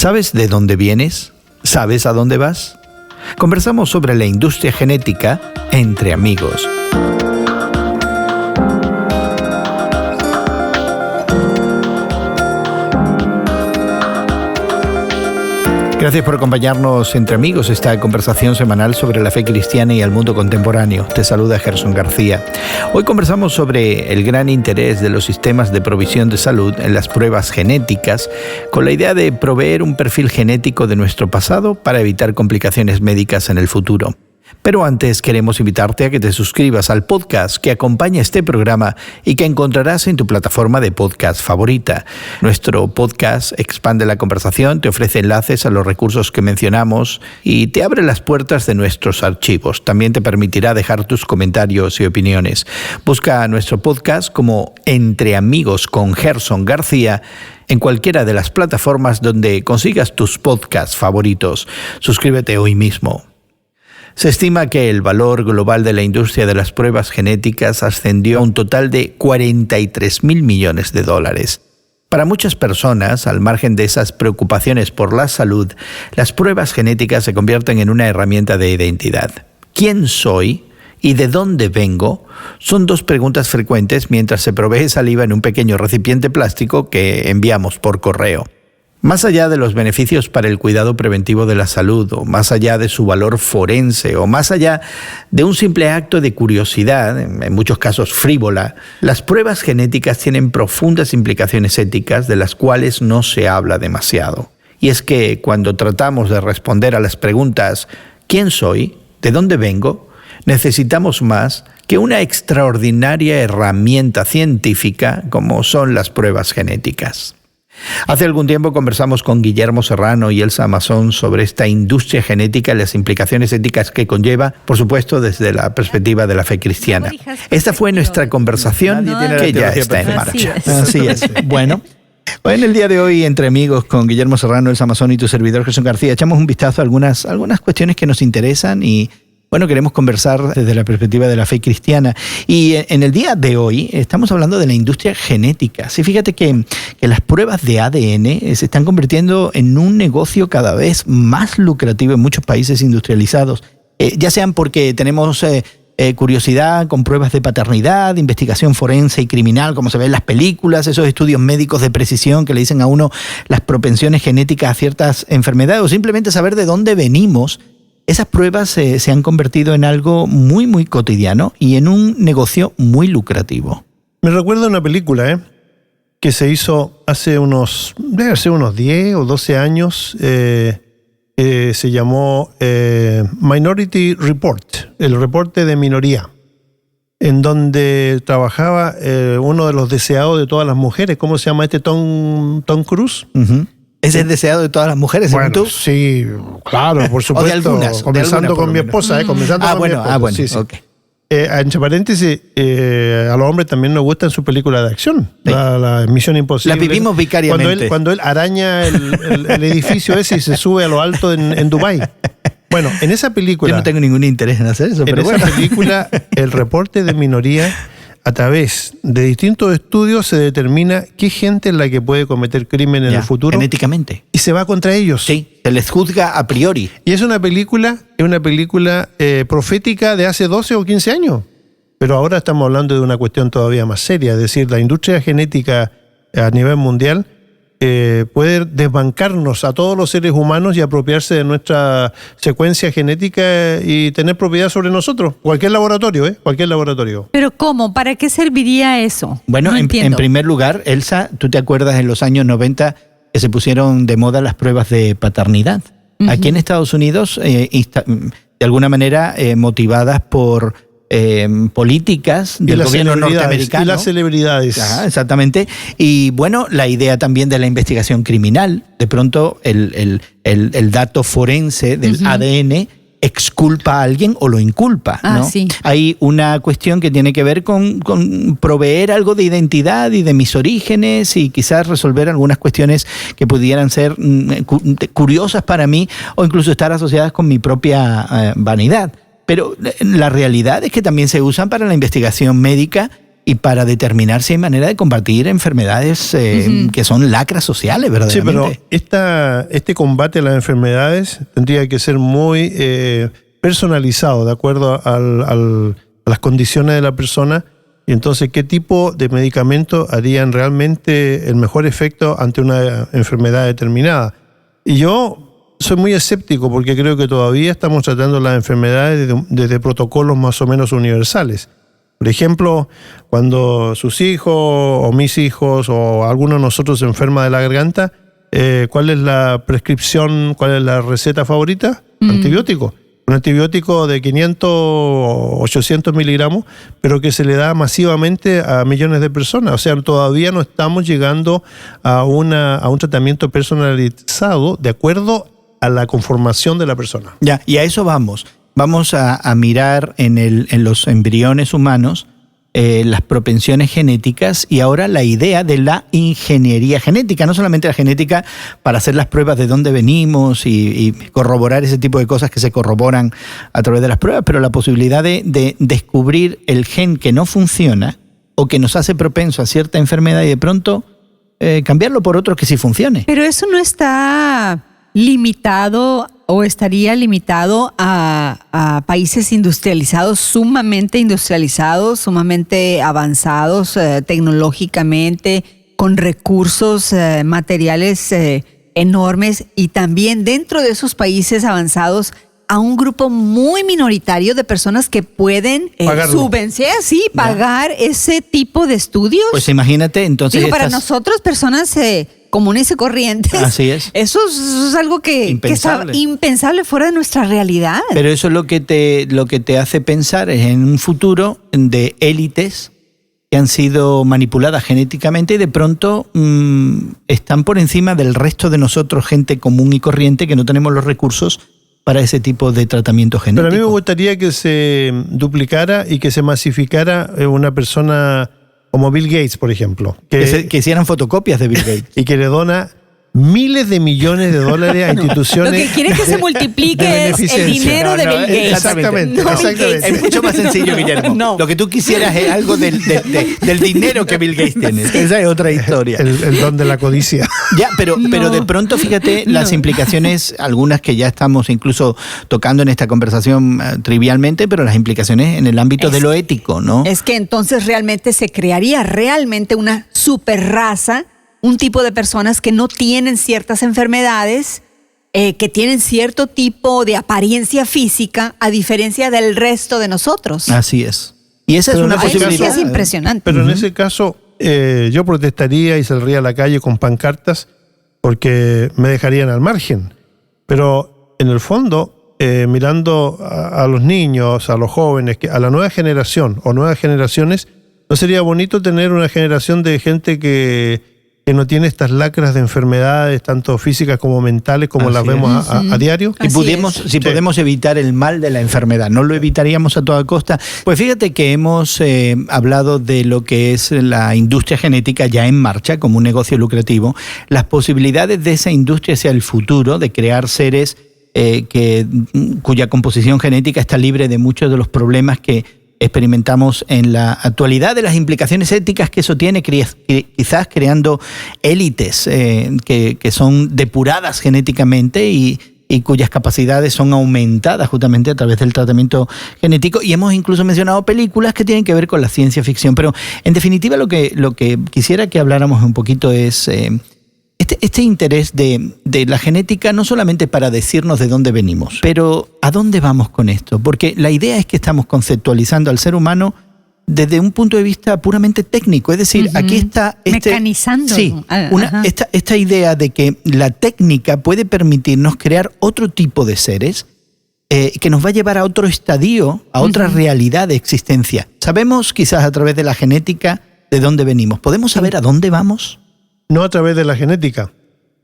¿Sabes de dónde vienes? ¿Sabes a dónde vas? Conversamos sobre la industria genética entre amigos. Gracias por acompañarnos entre amigos, esta conversación semanal sobre la fe cristiana y el mundo contemporáneo. Te saluda Gerson García. Hoy conversamos sobre el gran interés de los sistemas de provisión de salud en las pruebas genéticas, con la idea de proveer un perfil genético de nuestro pasado para evitar complicaciones médicas en el futuro. Pero antes queremos invitarte a que te suscribas al podcast que acompaña este programa y que encontrarás en tu plataforma de podcast favorita. Nuestro podcast expande la conversación, te ofrece enlaces a los recursos que mencionamos y te abre las puertas de nuestros archivos. También te permitirá dejar tus comentarios y opiniones. Busca nuestro podcast como Entre Amigos con Gerson García en cualquiera de las plataformas donde consigas tus podcasts favoritos. Suscríbete hoy mismo. Se estima que el valor global de la industria de las pruebas genéticas ascendió a un total de $43.000 millones. Para muchas personas, al margen de esas preocupaciones por la salud, las pruebas genéticas se convierten en una herramienta de identidad. ¿Quién soy y de dónde vengo? Son dos preguntas frecuentes mientras se provee saliva en un pequeño recipiente plástico que enviamos por correo. Más allá de los beneficios para el cuidado preventivo de la salud, o más allá de su valor forense, o más allá de un simple acto de curiosidad, en muchos casos frívola, las pruebas genéticas tienen profundas implicaciones éticas de las cuales no se habla demasiado. Y es que cuando tratamos de responder a las preguntas ¿quién soy? ¿De dónde vengo? Necesitamos más que una extraordinaria herramienta científica como son las pruebas genéticas. Hace algún tiempo conversamos con Guillermo Serrano y Elsa Mazón sobre esta industria genética y las implicaciones éticas que conlleva, por supuesto, desde la perspectiva de la fe cristiana. Esta fue nuestra conversación que ya está en marcha. Así es. Bueno, en el día de hoy, entre amigos, con Guillermo Serrano, Elsa Mazón y tu servidor Gerson García, echamos un vistazo a algunas cuestiones que nos interesan y bueno, queremos conversar desde la perspectiva de la fe cristiana. Y en el día de hoy estamos hablando de la industria genética. Sí, fíjate que las pruebas de ADN se están convirtiendo en un negocio cada vez más lucrativo en muchos países industrializados. Ya sean porque tenemos curiosidad con pruebas de paternidad, investigación forense y criminal, como se ve en las películas, esos estudios médicos de precisión que le dicen a uno las propensiones genéticas a ciertas enfermedades, o simplemente saber de dónde venimos. Esas pruebas se han convertido en algo muy, muy cotidiano y en un negocio muy lucrativo. Me recuerda una película que se hizo debe ser unos 10 o 12 años. Se llamó Minority Report, el reporte de minoría, en donde trabajaba uno de los deseados de todas las mujeres. ¿Cómo se llama Tom Cruise? Uh-huh. ¿Ese es deseado de todas las mujeres, según tú? Sí, claro, por supuesto. O de algunas. Comenzando con mi esposa, comenzando con mi esposa. Bueno, sí. Okay. Entre paréntesis, a los hombres también nos gustan sus películas de acción. Sí. La Misión Imposible. La vivimos vicariamente. Cuando él araña el edificio ese y se sube a lo alto en Dubái. Bueno, en esa película... Yo no tengo ningún interés en hacer eso, pero bueno. En esa película, el reporte de minoría... A través de distintos estudios se determina qué gente es la que puede cometer crimen en el futuro. Genéticamente. Y se va contra ellos. Sí, se les juzga a priori. Y es una película profética de hace 12 o 15 años. Pero ahora estamos hablando de una cuestión todavía más seria. Es decir, la industria genética a nivel mundial puede desbancarnos a todos los seres humanos y apropiarse de nuestra secuencia genética y tener propiedad sobre nosotros. Cualquier laboratorio. ¿Pero cómo? ¿Para qué serviría eso? Bueno, no en primer lugar, Elsa, ¿tú te acuerdas en los años 90 que se pusieron de moda las pruebas de paternidad? Uh-huh. Aquí en Estados Unidos, de alguna manera motivadas por políticas del gobierno norteamericano. Y las celebridades. Ajá, exactamente. Y bueno, la idea también de la investigación criminal. De pronto el dato forense del ADN exculpa a alguien o lo inculpa, ¿no? Sí. Hay una cuestión que tiene que ver con proveer algo de identidad y de mis orígenes y quizás resolver algunas cuestiones que pudieran ser curiosas para mí o incluso estar asociadas con mi propia vanidad. Pero la realidad es que también se usan para la investigación médica y para determinar si hay manera de combatir enfermedades que son lacras sociales, verdaderamente. Sí, pero este combate a las enfermedades tendría que ser muy personalizado, de acuerdo a las condiciones de la persona, y entonces qué tipo de medicamentos harían realmente el mejor efecto ante una enfermedad determinada. Y yo soy muy escéptico porque creo que todavía estamos tratando las enfermedades desde protocolos más o menos universales. Por ejemplo, cuando sus hijos o mis hijos o alguno de nosotros se enferma de la garganta, ¿cuál es la prescripción, cuál es la receta favorita? Antibiótico. Un antibiótico de 500 o 800 miligramos, pero que se le da masivamente a millones de personas. O sea, todavía no estamos llegando a un tratamiento personalizado de acuerdo a la conformación de la persona. Ya, y a eso vamos. Vamos a mirar en los embriones humanos las propensiones genéticas y ahora la idea de la ingeniería genética, no solamente la genética para hacer las pruebas de dónde venimos y corroborar ese tipo de cosas que se corroboran a través de las pruebas, pero la posibilidad de descubrir el gen que no funciona o que nos hace propenso a cierta enfermedad y de pronto cambiarlo por otro que sí funcione. Pero eso no está limitado o estaría limitado a países industrializados, sumamente avanzados tecnológicamente, con recursos materiales enormes, y también dentro de esos países avanzados a un grupo muy minoritario de personas que pueden pagar ese tipo de estudios. Pues imagínate, entonces para nosotros, personas comunes y corrientes. Así es. Eso es algo que está impensable fuera de nuestra realidad. Pero eso es lo que te hace pensar es en un futuro de élites que han sido manipuladas genéticamente y de pronto están por encima del resto de nosotros, gente común y corriente, que no tenemos los recursos para ese tipo de tratamiento genético. Pero a mí me gustaría que se duplicara y que se masificara una persona como Bill Gates, por ejemplo. Que hicieran fotocopias de Bill Gates. Y que le dona miles de millones de dólares a instituciones. Lo que quiere es que se multiplique es el dinero de Bill Gates. Exactamente. Es mucho más sencillo, Guillermo. No. Lo que tú quisieras es algo del dinero que Bill Gates tiene. Esa es otra historia. El don de la codicia. Ya, pero de pronto, fíjate las implicaciones, algunas que ya estamos incluso tocando en esta conversación trivialmente, pero las implicaciones en el ámbito de lo ético, ¿no? Es que entonces realmente se crearía una superraza, un tipo de personas que no tienen ciertas enfermedades, que tienen cierto tipo de apariencia física, a diferencia del resto de nosotros. Así es. Y esa es una posibilidad. Es impresionante. Pero en ese caso, yo protestaría y saldría a la calle con pancartas porque me dejarían al margen. Pero en el fondo, mirando a los niños, a los jóvenes, a la nueva generación o nuevas generaciones, ¿no sería bonito tener una generación de gente que no tiene estas lacras de enfermedades, tanto físicas como mentales, como las vemos a diario? Si podemos evitar el mal de la enfermedad, ¿no lo evitaríamos a toda costa? Pues fíjate que hemos hablado de lo que es la industria genética ya en marcha, como un negocio lucrativo. Las posibilidades de esa industria hacia el futuro, de crear seres cuya composición genética está libre de muchos de los problemas que experimentamos en la actualidad, de las implicaciones éticas que eso tiene, quizás creando élites que son depuradas genéticamente y cuyas capacidades son aumentadas justamente a través del tratamiento genético. Y hemos incluso mencionado películas que tienen que ver con la ciencia ficción. Pero en definitiva lo que quisiera que habláramos un poquito es este interés de la genética, no solamente para decirnos de dónde venimos, pero ¿a dónde vamos con esto? Porque la idea es que estamos conceptualizando al ser humano desde un punto de vista puramente técnico. Es decir, aquí está mecanizando. Sí, esta idea de que la técnica puede permitirnos crear otro tipo de seres que nos va a llevar a otro estadio, a otra realidad de existencia. Sabemos quizás a través de la genética de dónde venimos. ¿Podemos saber a dónde vamos? No a través de la genética,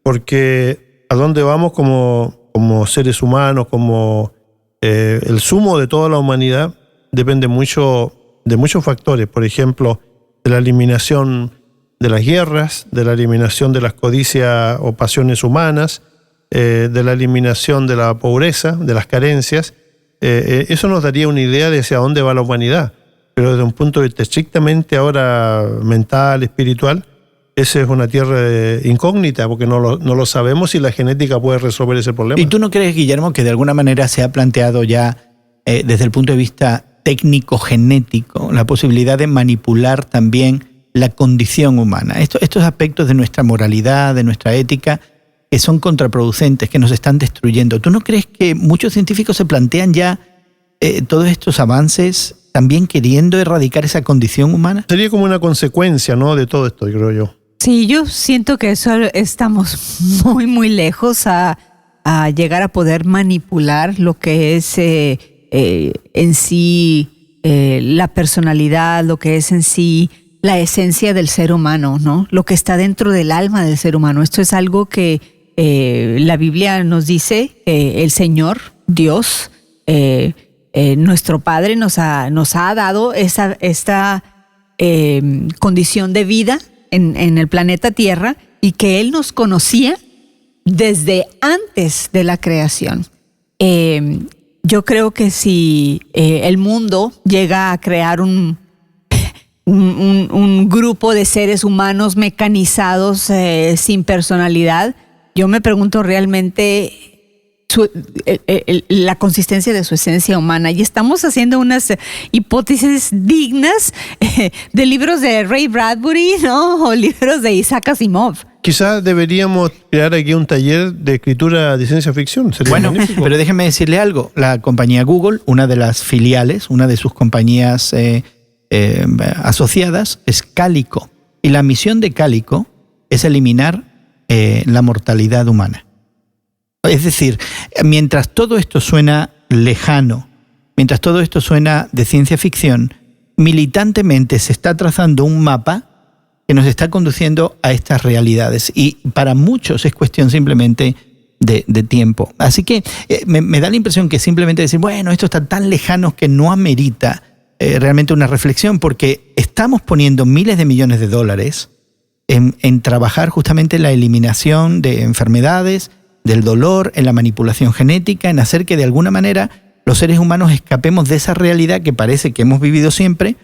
porque a dónde vamos como seres humanos, como el sumo de toda la humanidad, depende mucho de muchos factores. Por ejemplo, de la eliminación de las guerras, de la eliminación de las codicias o pasiones humanas, de la eliminación de la pobreza, de las carencias. Eso nos daría una idea de hacia dónde va la humanidad. pero desde un punto de vista estrictamente ahora mental, espiritual, esa es una tierra incógnita, porque no lo sabemos si la genética puede resolver ese problema. ¿Y tú no crees, Guillermo, que de alguna manera se ha planteado ya desde el punto de vista técnico-genético la posibilidad de manipular también la condición humana? Estos aspectos de nuestra moralidad, de nuestra ética, que son contraproducentes, que nos están destruyendo. ¿Tú no crees que muchos científicos se plantean ya todos estos avances también queriendo erradicar esa condición humana? Sería como una consecuencia, ¿no?, de todo esto, creo yo. Sí, yo siento que eso estamos muy, muy lejos a llegar a poder manipular lo que es en sí la personalidad, lo que es en sí la esencia del ser humano, ¿no? Lo que está dentro del alma del ser humano. Esto es algo que la Biblia nos dice, el Señor, Dios, nuestro Padre nos ha dado esta condición de vida en el planeta Tierra, y que Él nos conocía desde antes de la creación. Yo creo que si el mundo llega a crear un grupo de seres humanos mecanizados sin personalidad, yo me pregunto realmente la consistencia de su esencia humana, y estamos haciendo unas hipótesis dignas de libros de Ray Bradbury, ¿no?, o libros de Isaac Asimov. Quizás deberíamos crear aquí un taller de escritura de ciencia ficción. Bueno, magnífico. Pero déjeme decirle algo. La compañía Google, una de las filiales, una de sus compañías asociadas, es Calico. Y la misión de Calico es eliminar la mortalidad humana. Es decir, mientras todo esto suena lejano, mientras todo esto suena de ciencia ficción, militantemente se está trazando un mapa que nos está conduciendo a estas realidades. Y para muchos es cuestión simplemente de tiempo. Así que me da la impresión que simplemente decir, bueno, esto está tan lejano que no amerita realmente una reflexión, porque estamos poniendo miles de millones de dólares en trabajar justamente en la eliminación de enfermedades, del dolor, en la manipulación genética, en hacer que de alguna manera los seres humanos escapemos de esa realidad que parece que hemos vivido siempre,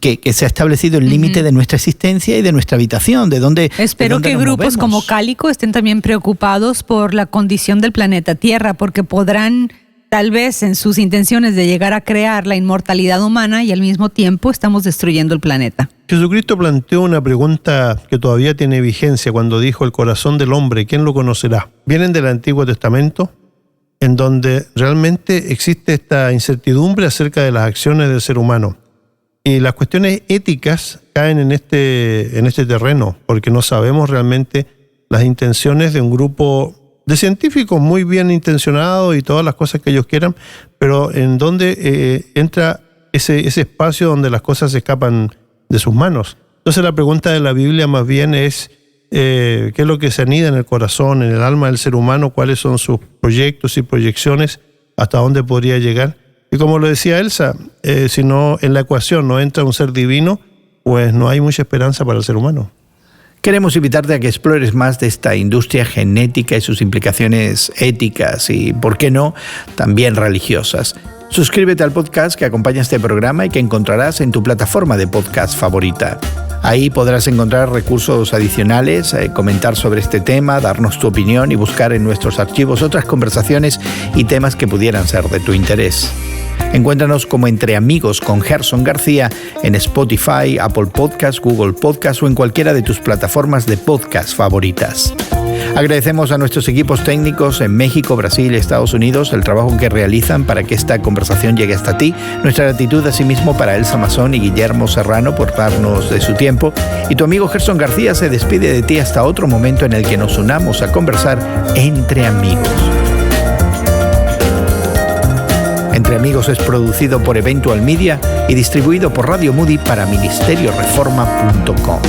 que se ha establecido el límite de nuestra existencia y de nuestra habitación, de dónde. Espero que grupos como Calico estén también preocupados por la condición del planeta Tierra, porque podrán, tal vez en sus intenciones de llegar a crear la inmortalidad humana, y al mismo tiempo estamos destruyendo el planeta. Jesucristo planteó una pregunta que todavía tiene vigencia cuando dijo: el corazón del hombre, ¿quién lo conocerá? Vienen del Antiguo Testamento, en donde realmente existe esta incertidumbre acerca de las acciones del ser humano. Y las cuestiones éticas caen en este terreno, porque no sabemos realmente las intenciones de un grupo de científicos muy bien intencionados y todas las cosas que ellos quieran, pero en donde entra ese espacio donde las cosas se escapan de sus manos. Entonces la pregunta de la Biblia más bien es qué es lo que se anida en el corazón, en el alma del ser humano, cuáles son sus proyectos y proyecciones, hasta dónde podría llegar. Y como lo decía Elsa, si no en la ecuación no entra un ser divino, pues no hay mucha esperanza para el ser humano. Queremos invitarte a que explores más de esta industria genética y sus implicaciones éticas y, ¿por qué no?, también religiosas. Suscríbete al podcast que acompaña este programa y que encontrarás en tu plataforma de podcast favorita. Ahí podrás encontrar recursos adicionales, comentar sobre este tema, darnos tu opinión y buscar en nuestros archivos otras conversaciones y temas que pudieran ser de tu interés. Encuéntranos como Entre Amigos con Gerson García en Spotify, Apple Podcasts, Google Podcasts o en cualquiera de tus plataformas de podcast favoritas. Agradecemos a nuestros equipos técnicos en México, Brasil y Estados Unidos el trabajo que realizan para que esta conversación llegue hasta ti. Nuestra gratitud asimismo para Elsa Mazón y Guillermo Serrano por darnos de su tiempo. Y tu amigo Gerson García se despide de ti hasta otro momento en el que nos unamos a conversar entre amigos. Entre Amigos es producido por Eventual Media y distribuido por Radio Moody para ministerioreforma.com.